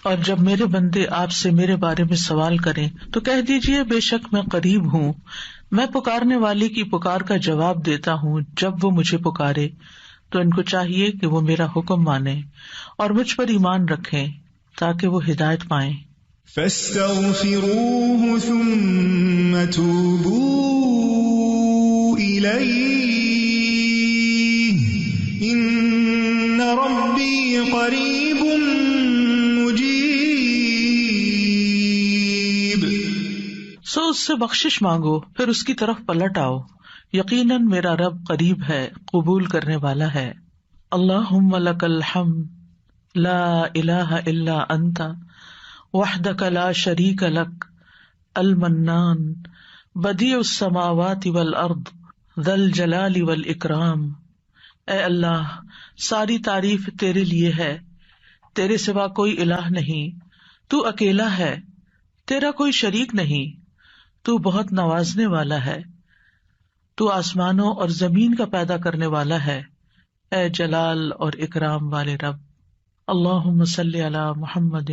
اور جب میرے بندے آپ سے میرے بارے میں سوال کریں تو کہہ دیجیے بے شک میں قریب ہوں، میں پکارنے والی کی پکار کا جواب دیتا ہوں جب وہ مجھے پکارے. تو ان کو چاہیے کہ وہ میرا حکم مانیں اور مجھ پر ایمان رکھیں تاکہ وہ ہدایت پائیں. فاستغفروه ثم توبوا إليه إن ربي قريب مجيب. سو اس سے بخشش مانگو پھر اس کی طرف پلٹ آؤ، یقیناً میرا رب قریب ہے، قبول کرنے والا ہے. اللہم لک الحمد لا الہ الا انت وحدک لا شریک لک المنان بدیع السماوات والارض ذی الجلال والاکرام. اے اللہ، ساری تعریف تیرے لیے ہے، تیرے سوا کوئی الہ نہیں، تو اکیلا ہے، تیرا کوئی شریک نہیں، تو بہت نوازنے والا ہے، تو آسمانوں اور زمین کا پیدا کرنے والا ہے، اے جلال اور اکرام والے رب. اللہم صلی علی محمد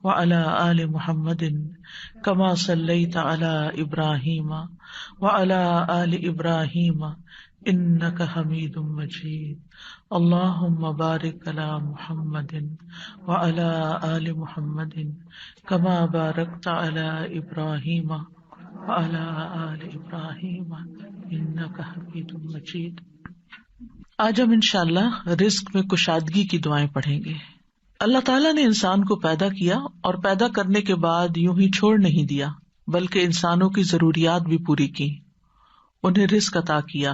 وعلی آل محمد کما صلیت علی ابراہیم وعلی آل ابراہیم انک حمید مجید. اللہم بارک علی محمد وعلی آل محمد کما بارکت علی ابراہیم وعلی آل ابراہیم انک حمید مجید. آج ہم انشاءاللہ رزق میں کشادگی کی دعائیں پڑھیں گے. اللہ تعالیٰ نے انسان کو پیدا کیا اور پیدا کرنے کے بعد یوں ہی چھوڑ نہیں دیا، بلکہ انسانوں کی ضروریات بھی پوری کی، انہیں رزق عطا کیا،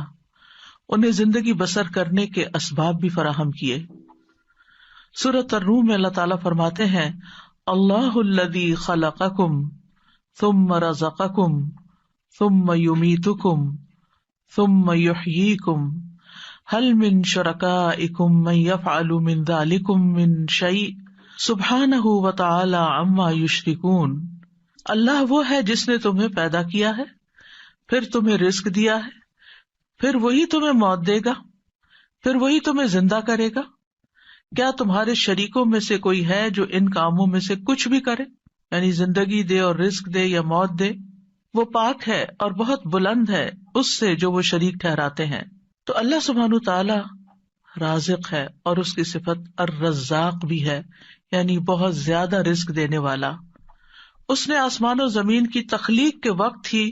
انہیں زندگی بسر کرنے کے اسباب بھی فراہم کیے. سورۃ الروم میں اللہ تعالیٰ فرماتے ہیں اللہ الذی خلقکم ثم رزقکم ثم یمیتکم ثم یحییکم هل من شرکائکم من یفعل من ذلکم من شیء سبحانہ وتعالی عما یشرکون. اللہ وہ ہے جس نے تمہیں پیدا کیا ہے، پھر تمہیں رزق دیا ہے، پھر وہی تمہیں موت دے گا، پھر وہی تمہیں زندہ کرے گا. کیا تمہارے شریکوں میں سے کوئی ہے جو ان کاموں میں سے کچھ بھی کرے، یعنی زندگی دے اور رزق دے یا موت دے؟ وہ پاک ہے اور بہت بلند ہے اس سے جو وہ شریک ٹھہراتے ہیں. تو اللہ سبحانہ تعالی رازق ہے اور اس کی صفت الرزاق بھی ہے، یعنی بہت زیادہ رزق دینے والا. اس نے آسمان و زمین کی تخلیق کے وقت ہی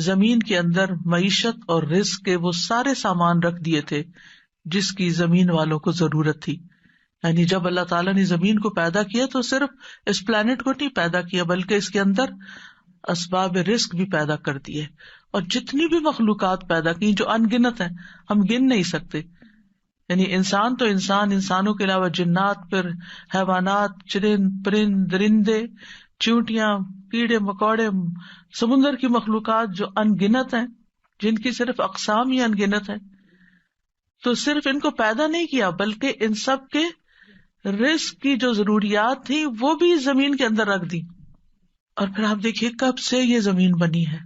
زمین کے اندر معیشت اور رزق کے وہ سارے سامان رکھ دیے تھے جس کی زمین والوں کو ضرورت تھی. یعنی جب اللہ تعالیٰ نے زمین کو پیدا کیا تو صرف اس پلانٹ کو نہیں پیدا کیا بلکہ اس کے اندر اسباب رزق بھی پیدا کر دیے، اور جتنی بھی مخلوقات پیدا کی جو ان گنت ہیں، ہم گن نہیں سکتے. یعنی انسان تو انسان، انسانوں کے علاوہ جنات، پھر حیوانات، چرند پرند درندے، چیونٹیاں، کیڑے مکوڑے، سمندر کی مخلوقات جو ان گنت ہیں، جن کی صرف اقسام ہی ان گنت ہیں. تو صرف ان کو پیدا نہیں کیا بلکہ ان سب کے رزق کی جو ضروریات تھی وہ بھی زمین کے اندر رکھ دی. اور پھر آپ دیکھیے کب سے یہ زمین بنی ہے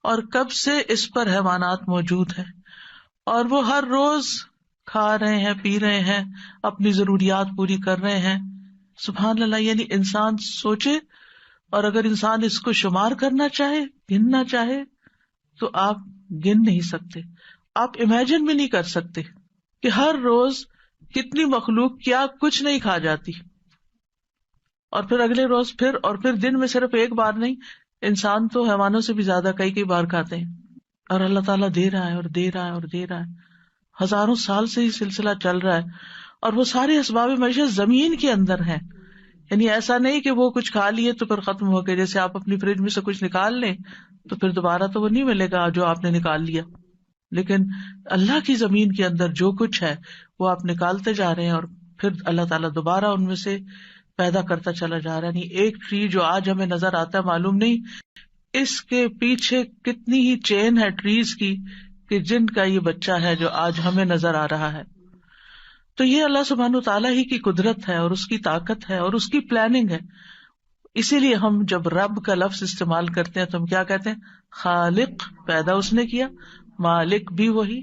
اور کب سے اس پر حیوانات موجود ہیں، اور وہ ہر روز کھا رہے ہیں، پی رہے ہیں، اپنی ضروریات پوری کر رہے ہیں. سبحان اللہ. یعنی انسان سوچے، اور اگر انسان اس کو شمار کرنا چاہے، گننا چاہے، تو آپ گن نہیں سکتے، آپ امیجن بھی نہیں کر سکتے کہ ہر روز کتنی مخلوق کیا کچھ نہیں کھا جاتی، اور پھر اگلے روز پھر، اور پھر دن میں صرف ایک بار نہیں، انسان تو حیوانوں سے بھی زیادہ کئی بار کھاتے ہیں. اور اللہ تعالیٰ دے رہا ہے اور دے رہا ہے اور دے رہا ہے، ہزاروں سال سے یہ سلسلہ چل رہا ہے. اور وہ سارے اسباب معیشت زمین کے اندر ہیں. یعنی ایسا نہیں کہ وہ کچھ کھا لیے تو پھر ختم ہو گئے. جیسے آپ اپنی فریج میں سے کچھ نکال لیں تو پھر دوبارہ تو وہ نہیں ملے گا جو آپ نے نکال لیا. لیکن اللہ کی زمین کے اندر جو کچھ ہے وہ آپ نکالتے جا رہے ہیں، اور پھر اللہ تعالیٰ دوبارہ ان میں سے پیدا کرتا چلا جا رہا ہے. نہیں ایک ٹری جو آج ہمیں نظر آتا ہے، معلوم نہیں اس کے پیچھے کتنی ہی چین ہے ٹریز کی کہ جن کا یہ بچہ ہے جو آج ہمیں نظر آ رہا ہے. تو یہ اللہ سبحانہ تعالیٰ ہی کی قدرت ہے اور اس کی طاقت ہے اور اس کی پلاننگ ہے. اسی لیے ہم جب رب کا لفظ استعمال کرتے ہیں تو ہم کیا کہتے ہیں؟ خالق، پیدا اس نے کیا، مالک بھی وہی،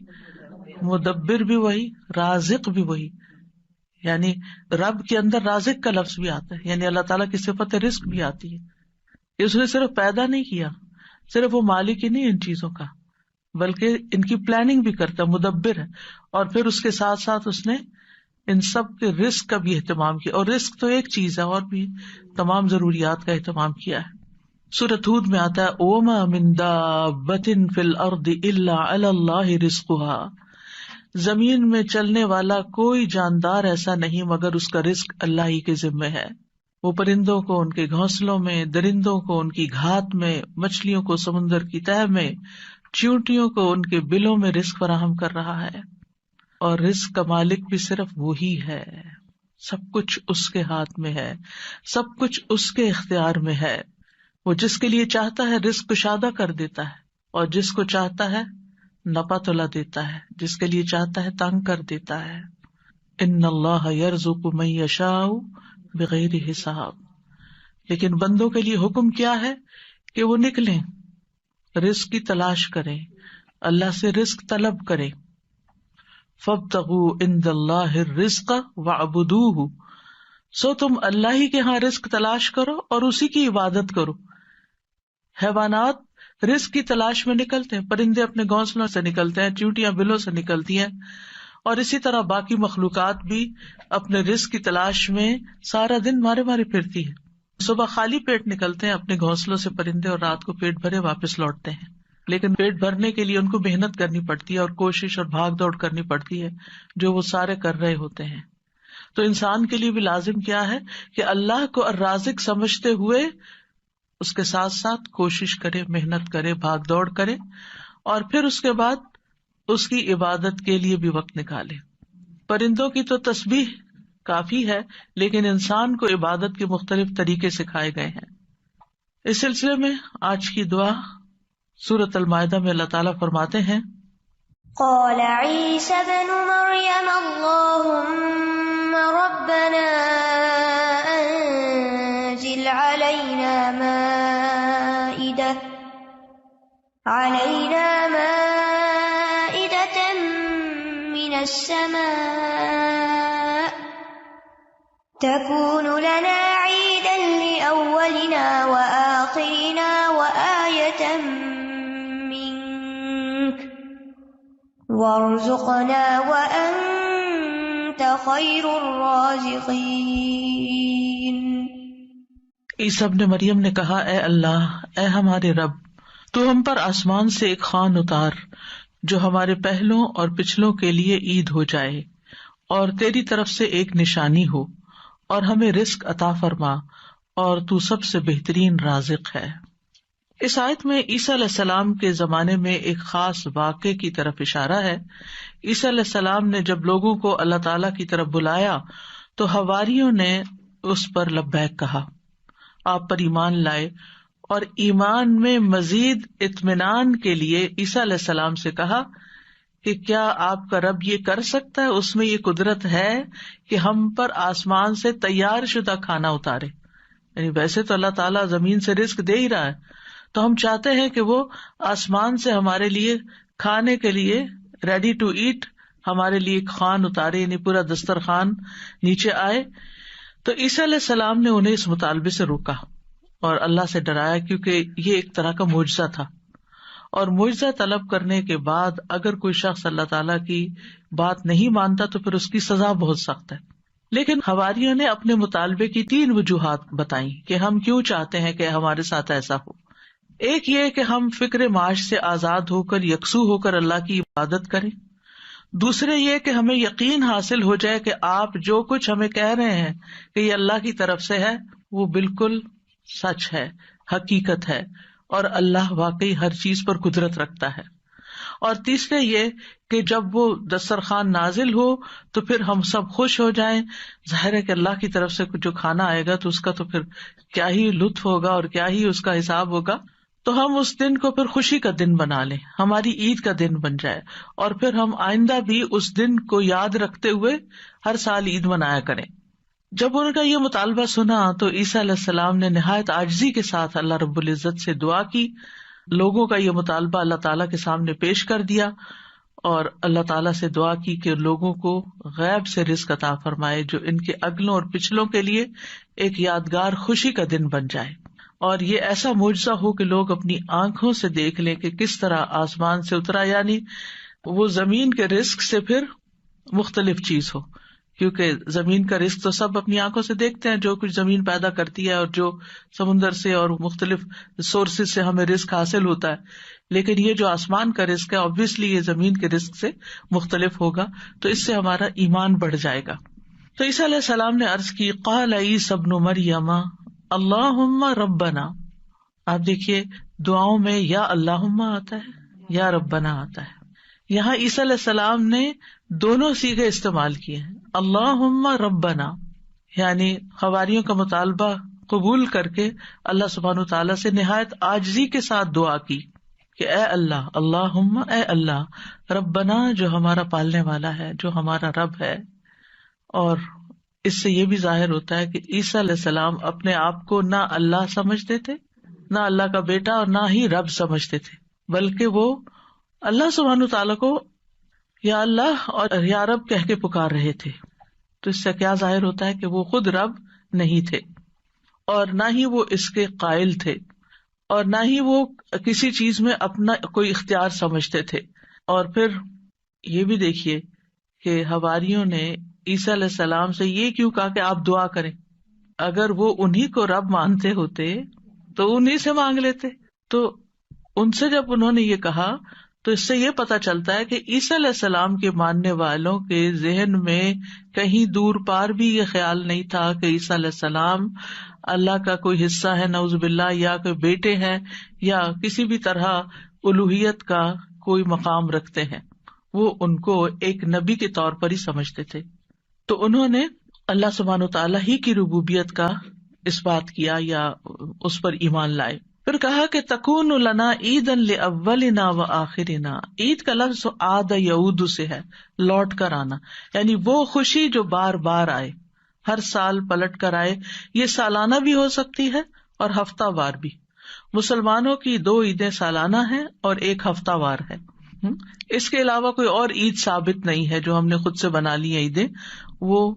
مدبر بھی وہی، رازق بھی وہی. یعنی رب کے اندر رازق کا لفظ بھی آتا ہے، یعنی اللہ تعالیٰ کی صفت رزق بھی آتی ہے. اس نے صرف پیدا نہیں کیا، صرف وہ مالک ہی نہیں ان چیزوں کا، بلکہ ان کی پلاننگ بھی کرتا ہے، مدبر ہے. اور پھر اس کے ساتھ ساتھ اس نے ان سب کے رزق کا بھی اہتمام کیا. اور رزق تو ایک چیز ہے، اور بھی تمام ضروریات کا اہتمام کیا ہے. سورۃ ہود میں آتا ہے وَمَا مِن دَابَّةٍ فِي الْأَرْضِ إِلَّا عَلَى اللَّهِ رِزْقُهَا، زمین میں چلنے والا کوئی جاندار ایسا نہیں مگر اس کا رزق اللہ ہی کے ذمہ ہے. وہ پرندوں کو ان کے گھونسلوں میں، درندوں کو ان کی گھات میں، مچھلیوں کو سمندر کی تہہ میں، چیونٹیوں کو ان کے بلوں میں رزق فراہم کر رہا ہے. اور رزق کا مالک بھی صرف وہی ہے. سب کچھ اس کے ہاتھ میں ہے، سب کچھ اس کے اختیار میں ہے. وہ جس کے لیے چاہتا ہے رزق کشادہ کر دیتا ہے، اور جس کو چاہتا ہے نپا تلا دیتا ہے، جس کے لیے چاہتا ہے تنگ کر دیتا ہے. ان اللہ یرزق من یشاء بغیر حساب. لیکن بندوں کے لیے حکم کیا ہے کہ وہ نکلیں، رزق کی تلاش کریں، اللہ سے رزق طلب کریں. فابتغوا عند اللہ الرزق واعبدوہ، سو تم اللہ ہی کے ہاں رزق تلاش کرو اور اسی کی عبادت کرو. حیوانات رزق کی تلاش میں نکلتے ہیں، پرندے اپنے گھونسلوں سے نکلتے ہیں، چیونٹیاں بلوں سے نکلتی ہیں، اور اسی طرح باقی مخلوقات بھی اپنے رزق کی تلاش میں سارا دن مارے مارے پھرتی ہے. صبح خالی پیٹ نکلتے ہیں اپنے گھونسلوں سے پرندے، اور رات کو پیٹ بھرے واپس لوٹتے ہیں. لیکن پیٹ بھرنے کے لیے ان کو محنت کرنی پڑتی ہے اور کوشش اور بھاگ دوڑ کرنی پڑتی ہے، جو وہ سارے کر رہے ہوتے ہیں. تو انسان کے لیے بھی لازم کیا ہے کہ اللہ کو الرازق سمجھتے ہوئے اس کے ساتھ ساتھ کوشش کرے، محنت کرے، بھاگ دوڑ کرے، اور پھر اس کے بعد اس کی عبادت کے لیے بھی وقت نکالے. پرندوں کی تو تسبیح کافی ہے، لیکن انسان کو عبادت کے مختلف طریقے سکھائے گئے ہیں. اس سلسلے میں آج کی دعا سورۃ المائدہ میں اللہ تعالیٰ فرماتے ہیں قال عيسى ابن مريم اللهم ربنا أنزل علينا مائدة من السماء تكون لنا عيدا لأولنا وآخرنا وآية منك وارزقنا وأنت خير الرازقين. عیسیٰ ابن مریم نے کہا اے اللہ، اے ہمارے رب، تو ہم پر آسمان سے ایک خوان اتار جو ہمارے پہلوں اور پچھلوں کے لیے عید ہو جائے، اور تیری طرف سے ایک نشانی ہو، اور ہمیں رزق عطا فرما، اور تو سب سے بہترین رازق ہے. اس آیت میں عیسیٰ علیہ السلام کے زمانے میں ایک خاص واقعے کی طرف اشارہ ہے. عیسیٰ علیہ السلام نے جب لوگوں کو اللہ تعالیٰ کی طرف بلایا تو حواریوں نے اس پر لبیک کہا، آپ پر ایمان لائے، اور ایمان میں مزید اطمینان کے لیے عیسیٰ علیہ السلام سے کہا کہ کیا آپ کا رب یہ کر سکتا ہے، اس میں یہ قدرت ہے کہ ہم پر آسمان سے تیار شدہ کھانا اتارے. یعنی ویسے تو اللہ تعالیٰ زمین سے رزق دے ہی رہا ہے، تو ہم چاہتے ہیں کہ وہ آسمان سے ہمارے لیے کھانے کے لیے ریڈی ٹو ایٹ ہمارے لیے ایک خوان اتارے، یعنی پورا دسترخوان نیچے آئے. تو عیسیٰ علیہ السلام نے انہیں اس مطالبے سے روکا اور اللہ سے ڈرایا، کیونکہ یہ ایک طرح کا معجزہ تھا، اور معجزہ طلب کرنے کے بعد اگر کوئی شخص اللہ تعالیٰ کی بات نہیں مانتا تو پھر اس کی سزا بہت سخت ہے. لیکن حواریوں نے اپنے مطالبے کی 3 وجوہات بتائیں کہ ہم کیوں چاہتے ہیں کہ ہمارے ساتھ ایسا ہو. ایک یہ کہ ہم فکر معاش سے آزاد ہو کر، یکسو ہو کر اللہ کی عبادت کریں. دوسرے یہ کہ ہمیں یقین حاصل ہو جائے کہ آپ جو کچھ ہمیں کہہ رہے ہیں کہ یہ اللہ کی طرف سے ہے، وہ بالکل سچ ہے، حقیقت ہے، اور اللہ واقعی ہر چیز پر قدرت رکھتا ہے. اور تیسرے یہ کہ جب وہ دسترخوان نازل ہو تو پھر ہم سب خوش ہو جائیں. ظاہر ہے کہ اللہ کی طرف سے جو کھانا آئے گا تو اس کا تو پھر کیا ہی لطف ہوگا اور کیا ہی اس کا حساب ہوگا. تو ہم اس دن کو پھر خوشی کا دن بنا لیں، ہماری عید کا دن بن جائے، اور پھر ہم آئندہ بھی اس دن کو یاد رکھتے ہوئے ہر سال عید منایا کریں. جب ان کا یہ مطالبہ سنا تو عیسیٰ علیہ السلام نے نہایت عاجزی کے ساتھ اللہ رب العزت سے دعا کی. لوگوں کا یہ مطالبہ اللہ تعالیٰ کے سامنے پیش کر دیا، اور اللہ تعالیٰ سے دعا کی کہ لوگوں کو غیب سے رزق عطا فرمائے جو ان کے اگلوں اور پچھلوں کے لیے ایک یادگار خوشی کا دن بن جائے، اور یہ ایسا معجزہ ہو کہ لوگ اپنی آنکھوں سے دیکھ لیں کہ کس طرح آسمان سے اترا، یعنی وہ زمین کے رزق سے پھر مختلف چیز ہو، کیونکہ زمین کا رزق تو سب اپنی آنکھوں سے دیکھتے ہیں، جو کچھ زمین پیدا کرتی ہے اور جو سمندر سے اور مختلف سورسز سے ہمیں رزق حاصل ہوتا ہے، لیکن یہ جو آسمان کا رزق ہے obviously یہ زمین کے رزق سے مختلف ہوگا، تو اس سے ہمارا ایمان بڑھ جائے گا۔ تو عیسیٰ علیہ السلام نے عرض کی قال عیسی ابن مریم اللہم ربنا، آپ دیکھیے دعاؤں میں یا اللہم آتا ہے یا ربنا آتا ہے، یہاں عیسیٰ علیہ السلام نے دونوں صیغے استعمال کیے ہیں، اللہم ربنا یعنی حواریوں کا مطالبہ قبول کر کے اللہ سبحانہ وتعالیٰ سے نہایت عاجزی کے ساتھ دعا کی کہ اے اللہ، اللہم اے اللہ، ربنا جو ہمارا پالنے والا ہے، جو ہمارا رب ہے۔ اور اس سے یہ بھی ظاہر ہوتا ہے کہ عیسیٰ علیہ السلام اپنے آپ کو نہ اللہ سمجھتے تھے، نہ اللہ کا بیٹا، اور نہ ہی رب سمجھتے تھے، بلکہ وہ اللہ سبحانہ تعالیٰ کو یا اللہ اور یا رب کہہ کے پکار رہے تھے۔ تو اس سے کیا ظاہر ہوتا ہے کہ وہ خود رب نہیں تھے، اور نہ ہی وہ اس کے قائل تھے، اور نہ ہی وہ کسی چیز میں اپنا کوئی اختیار سمجھتے تھے۔ اور پھر یہ بھی دیکھیے کہ حواریوں نے عیسیٰ علیہ السلام سے یہ کیوں کہا کہ آپ دعا کریں؟ اگر وہ انہی کو رب مانتے ہوتے تو انہی سے مانگ لیتے۔ تو ان سے جب انہوں نے یہ کہا تو اس سے یہ پتا چلتا ہے کہ عیسیٰ علیہ السلام کے ماننے والوں کے ذہن میں کہیں دور پار بھی یہ خیال نہیں تھا کہ عیسیٰ علیہ السلام اللہ کا کوئی حصہ ہے نعوذ باللہ، یا کوئی بیٹے ہیں، یا کسی بھی طرح الوہیت کا کوئی مقام رکھتے ہیں۔ وہ ان کو ایک نبی کے طور پر ہی سمجھتے تھے۔ تو انہوں نے اللہ سبحانہ وتعالیٰ ہی کی ربوبیت کا اس بات کیا یا اس پر ایمان لائے۔ پھر کہا کہ تکون لنا عیدن لاولنا وآخرنا، عید کا لفظ عاد یعود سے ہے، لوٹ کر آنا، یعنی وہ خوشی جو بار بار آئے، ہر سال پلٹ کر آئے۔ یہ سالانہ بھی ہو سکتی ہے اور ہفتہ وار بھی۔ مسلمانوں کی 2 عیدیں سالانہ ہیں اور 1 ہفتہ وار ہے۔ اس کے علاوہ کوئی اور عید ثابت نہیں ہے جو ہم نے خود سے بنا لی ہیں عیدیں، وہ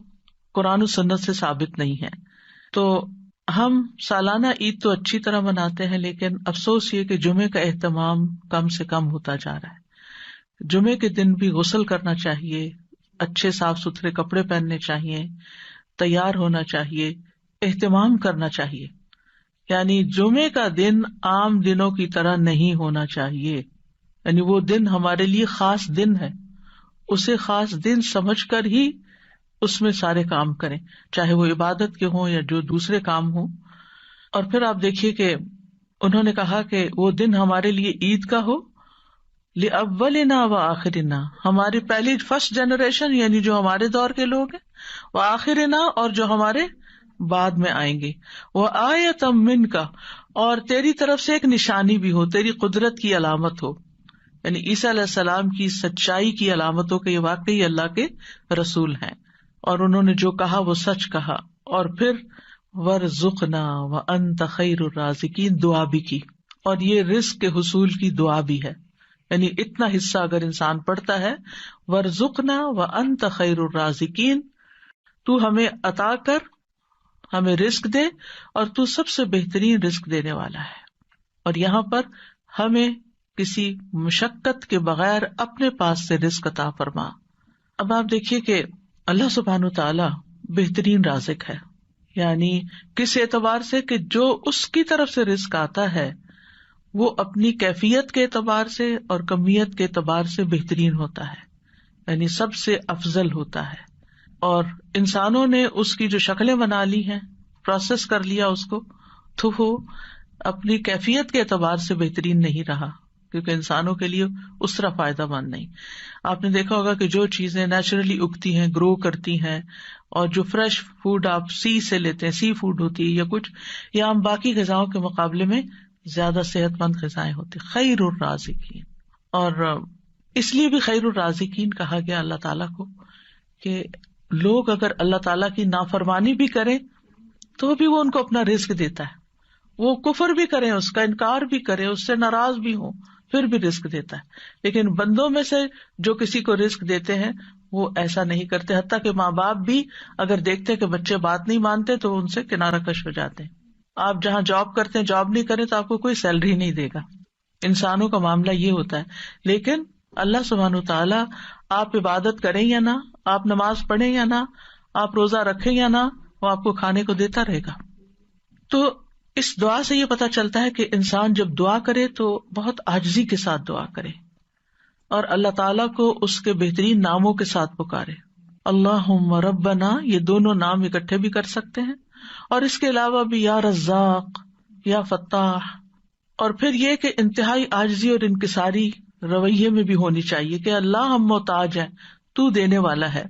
قرآن و سنت سے ثابت نہیں ہے۔ تو ہم سالانہ عید تو اچھی طرح مناتے ہیں، لیکن افسوس یہ کہ جمعے کا اہتمام کم سے کم ہوتا جا رہا ہے۔ جمعے کے دن بھی غسل کرنا چاہیے، اچھے صاف ستھرے کپڑے پہننے چاہیے، تیار ہونا چاہیے، اہتمام کرنا چاہیے۔ یعنی جمعے کا دن عام دنوں کی طرح نہیں ہونا چاہیے، یعنی وہ دن ہمارے لیے خاص دن ہے، اسے خاص دن سمجھ کر ہی اس میں سارے کام کریں، چاہے وہ عبادت کے ہوں یا جو دوسرے کام ہوں۔ اور پھر آپ دیکھیے کہ انہوں نے کہا کہ وہ دن ہمارے لیے عید کا ہو، لأولنا وآخرنا، ہماری پہلی فرسٹ جنریشن یعنی جو ہمارے دور کے لوگ ہیں، وآخرنا اور جو ہمارے بعد میں آئیں گے، وآیۃ منک، اور تیری طرف سے ایک نشانی بھی ہو، تیری قدرت کی علامت ہو، یعنی عیسیٰ علیہ السلام کی سچائی کی علامت ہو کہ یہ واقعی اللہ کے رسول ہیں اور انہوں نے جو کہا وہ سچ کہا۔ اور پھر وارزقنا وانت خیر الرازقین، دعا بھی کی، اور یہ رزق کے حصول کی دعا بھی ہے، یعنی اتنا حصہ اگر انسان پڑھتا ہے، وارزقنا وانت خیر الرازقین، تو ہمیں عطا کر، ہمیں رزق دے، اور تو سب سے بہترین رزق دینے والا ہے، اور یہاں پر ہمیں کسی مشقت کے بغیر اپنے پاس سے رزق عطا فرما۔ اب آپ دیکھیے کہ اللہ سبحانہ تعالی بہترین رازق ہے، یعنی کس اعتبار سے کہ جو اس کی طرف سے رزق آتا ہے وہ اپنی کیفیت کے اعتبار سے اور کمیت کے اعتبار سے بہترین ہوتا ہے، یعنی سب سے افضل ہوتا ہے۔ اور انسانوں نے اس کی جو شکلیں بنا لی ہیں، پروسیس کر لیا اس کو، تو وہ اپنی کیفیت کے اعتبار سے بہترین نہیں رہا، کیونکہ انسانوں کے لیے اس طرح فائدہ مند نہیں۔ آپ نے دیکھا ہوگا کہ جو چیزیں نیچرلی اگتی ہیں، گرو کرتی ہیں، اور جو فریش فوڈ آپ سی سے لیتے ہیں، سی فوڈ ہوتی ہے یا کچھ، یا ہم باقی غذاؤں کے مقابلے میں زیادہ صحت مند غذائیں ہوتی، خیر الرازقین۔ اور اس لیے بھی خیر الرازقین کہا گیا اللہ تعالیٰ کو کہ لوگ اگر اللہ تعالیٰ کی نافرمانی بھی کریں تو بھی وہ ان کو اپنا رزق دیتا ہے، وہ کفر بھی کریں، اس کا انکار بھی کریں، اس سے ناراض بھی ہوں، پھر بھی رزق دیتا ہے. لیکن بندوں میں سے جو کسی کو رزق دیتے ہیں وہ ایسا نہیں کرتے، حتیٰ کہ ماں باپ بھی اگر دیکھتے کہ بچے بات نہیں مانتے تو ان سے کنارہ کش ہو جاتے ہیں. آپ جہاں جاب کرتے ہیں جاب نہیں کریں تو آپ کو کوئی سیلری نہیں دے گا. انسانوں کا معاملہ یہ ہوتا ہے. لیکن اللہ سبحانہ وتعالیٰ آپ عبادت کریں یا نہ، آپ نماز پڑھیں یا نہ، آپ روزہ رکھیں یا نہ، وہ آپ کو کھانے کو دیتا رہے گا. تو اس دعا سے یہ پتا چلتا ہے کہ انسان جب دعا کرے تو بہت عاجزی کے ساتھ دعا کرے اور اللہ تعالیٰ کو اس کے بہترین ناموں کے ساتھ پکارے. اللہم ربنا، یہ دونوں نام اکٹھے بھی کر سکتے ہیں، اور اس کے علاوہ بھی یا رزاق، یا فتاح. اور پھر یہ کہ انتہائی عاجزی اور انکساری رویے میں بھی ہونی چاہیے کہ اللہ ہم محتاج ہیں، تو دینے والا ہے.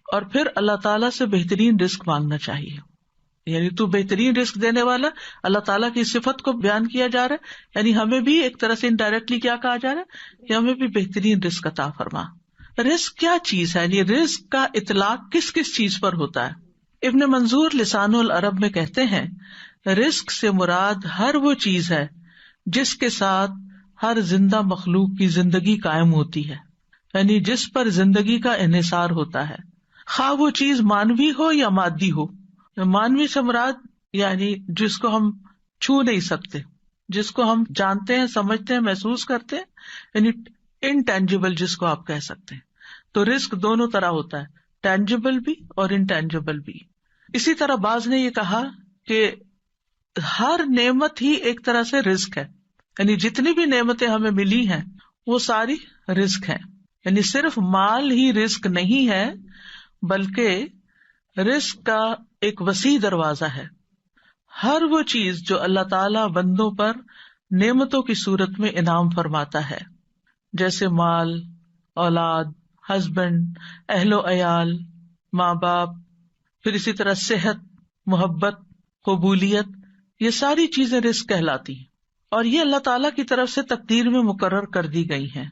اور پھر اللہ تعالیٰ سے بہترین رزق مانگنا چاہیے، یعنی تو بہترین رزق دینے والا. اللہ تعالیٰ کی صفت کو بیان کیا جا رہا ہے، یعنی ہمیں بھی ایک طرح سے انڈائریکٹلی کیا کہا جا رہا ہے کہ ہمیں بھی بہترین رزق عطا فرما. رزق کیا چیز ہے، یعنی رزق کا اطلاق کس کس چیز پر ہوتا ہے؟ ابن منظور لسان العرب میں کہتے ہیں رزق سے مراد ہر وہ چیز ہے جس کے ساتھ ہر زندہ مخلوق کی زندگی قائم ہوتی ہے، یعنی جس پر زندگی کا انحصار ہوتا ہے، خواہ وہ چیز مانوی ہو یا مادی ہو. مانوی سے مراد یعنی جس کو ہم چھو نہیں سکتے، جس کو ہم جانتے ہیں، سمجھتے ہیں، محسوس کرتے ہیں، یعنی انٹینجیبل جس کو آپ کہہ سکتے ہیں. تو رزق دونوں طرح ہوتا ہے، ٹینجیبل بھی اور انٹینجیبل بھی. اسی طرح بعض نے یہ کہا کہ ہر نعمت ہی ایک طرح سے رزق ہے، یعنی جتنی بھی نعمتیں ہمیں ملی ہیں وہ ساری رزق ہیں. یعنی صرف مال ہی رزق نہیں ہے بلکہ رزق کا ایک وسیع دروازہ ہے. ہر وہ چیز جو اللہ تعالی بندوں پر نعمتوں کی صورت میں انعام فرماتا ہے، جیسے مال، اولاد، ہسبینڈ، اہل و عیال، ماں باپ، پھر اسی طرح صحت، محبت، قبولیت، یہ ساری چیزیں رزق کہلاتی ہیں. اور یہ اللہ تعالیٰ کی طرف سے تقدیر میں مقرر کر دی گئی ہیں.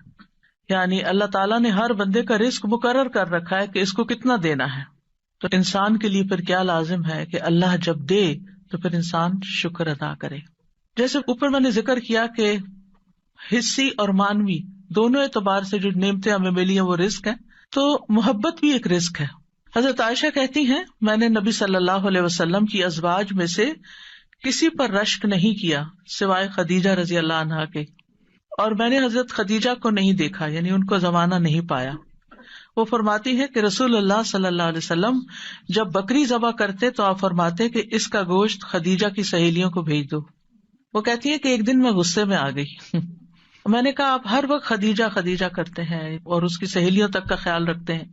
یعنی اللہ تعالیٰ نے ہر بندے کا رزق مقرر کر رکھا ہے کہ اس کو کتنا دینا ہے. تو انسان کے لیے پھر کیا لازم ہے کہ اللہ جب دے تو پھر انسان شکر ادا کرے. جیسے اوپر میں نے ذکر کیا کہ حصی اور مانوی دونوں اعتبار سے جو نعمتیں ہمیں ملی ہیں وہ رزق ہیں، تو محبت بھی ایک رزق ہے. حضرت عائشہ کہتی ہیں میں نے نبی صلی اللہ علیہ وسلم کی ازواج میں سے کسی پر رشک نہیں کیا سوائے خدیجہ رضی اللہ عنہا کے، اور میں نے حضرت خدیجہ کو نہیں دیکھا، یعنی ان کو زمانہ نہیں پایا. وہ فرماتی ہے کہ رسول اللہ صلی اللہ علیہ وسلم جب بکری ذبح کرتے تو آپ فرماتے کہ اس کا گوشت خدیجہ کی سہیلیوں کو بھیج دو. وہ کہتی ہے کہ ایک دن میں غصے میں آ گئی. میں نے کہا آپ ہر وقت خدیجہ خدیجہ کرتے ہیں اور اس کی سہیلیوں تک کا خیال رکھتے ہیں.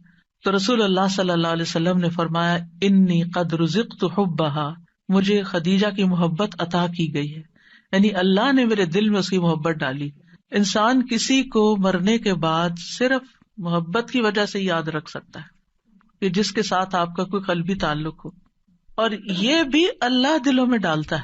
تو رسول اللہ صلی اللہ علیہ وسلم نے فرمایا انی قد رزقت حبها، مجھے خدیجہ کی محبت عطا کی گئی ہے، یعنی اللہ نے میرے دل میں اس کی محبت ڈالی. انسان کسی کو مرنے کے بعد صرف محبت کی وجہ سے یاد رکھ سکتا ہے کہ جس کے ساتھ آپ کا کوئی قلبی تعلق ہو، اور یہ بھی اللہ دلوں میں ڈالتا ہے.